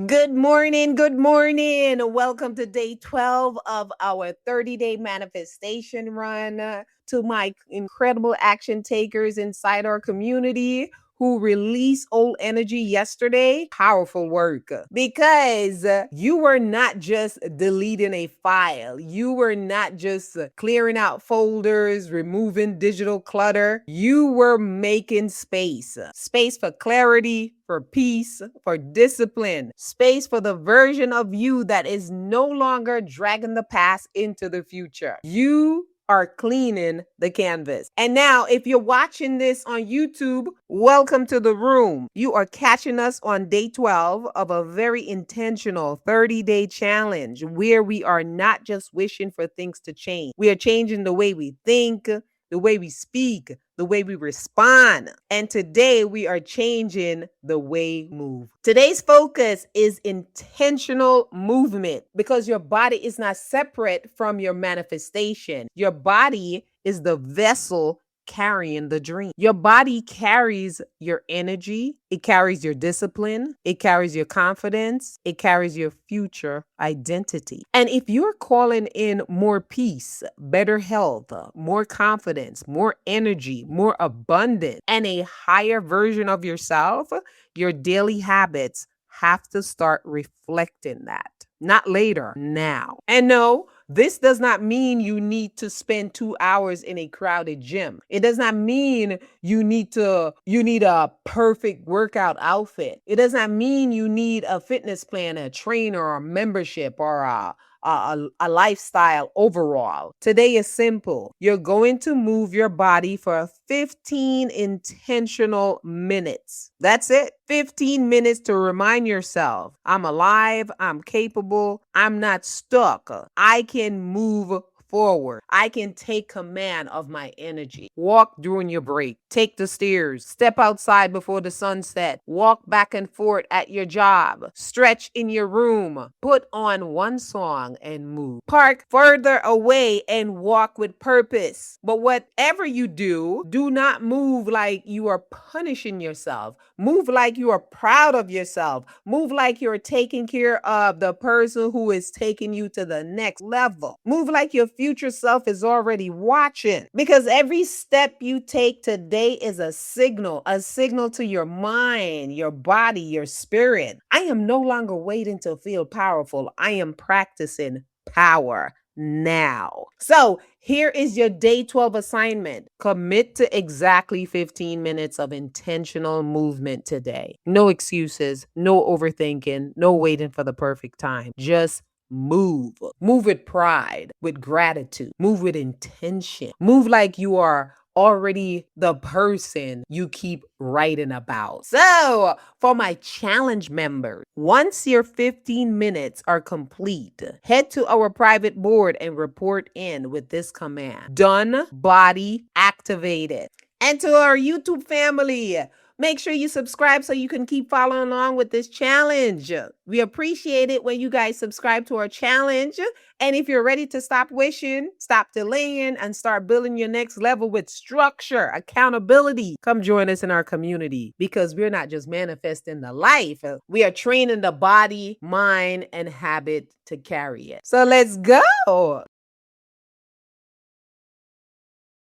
Good morning. Good morning. Welcome to day 12 of our 30-day manifestation run. To my incredible action takers inside our community who released old energy yesterday. Powerful work because you were not just deleting a file, you were not just clearing out folders, removing digital clutter. You were making space for clarity, for peace, for discipline, space for the version of you that is no longer dragging the past into the future. You are cleaning the canvas. And now, if you're watching this on YouTube, welcome to the room. You are catching us on day 12 of a very intentional 30-day challenge where we are not just wishing for things to change. We are changing the way we think, the way we speak, the way we respond. And today we are changing the way we move. Today's focus is intentional movement because your body is not separate from your manifestation. Your body is the vessel carrying the dream. Your body carries your energy, it carries your discipline, it carries your confidence, it carries your future identity. And if you're calling in more peace, better health, more confidence, more energy, more abundance, and a higher version of yourself, your daily habits have to start reflecting that. Not later, now. And no, this does not mean you need to spend 2 hours in a crowded gym. It does not mean you need a perfect workout outfit. It does not mean you need a fitness plan, a trainer, or a membership, or a lifestyle overall. Today is simple. You're going to move your body for 15 intentional minutes. That's it. 15 minutes to remind yourself, I'm alive, I'm capable, I'm not stuck. I can move forward. I can take command of my energy. Walk during your break. Take the stairs. Step outside before the sunset. Walk back and forth at your job. Stretch in your room. Put on one song and move. Park further away and walk with purpose. But whatever you do, do not move like you are punishing yourself. Move like you are proud of yourself. Move like you're taking care of the person who is taking you to the next level. Move like your future self is already watching. Because every step you take today is a signal to your mind, your body, your spirit. I am no longer waiting to feel powerful. I am practicing power now. So here is your day 12 assignment. Commit to exactly 15 minutes of intentional movement today. No excuses, no overthinking, no waiting for the perfect time. Just move. Move with pride, with gratitude. Move with intention. Move like you are already the person you keep writing about. So, for my challenge members, once your 15 minutes are complete, head to our private board and report in with this command: done, body activated. And to our YouTube family, make sure you subscribe so you can keep following along with this challenge. We appreciate it when you guys subscribe to our challenge. And if you're ready to stop wishing, stop delaying, and start building your next level with structure, accountability, come join us in our community because we're not just manifesting the life, we are training the body, mind, and habit to carry it. So let's go.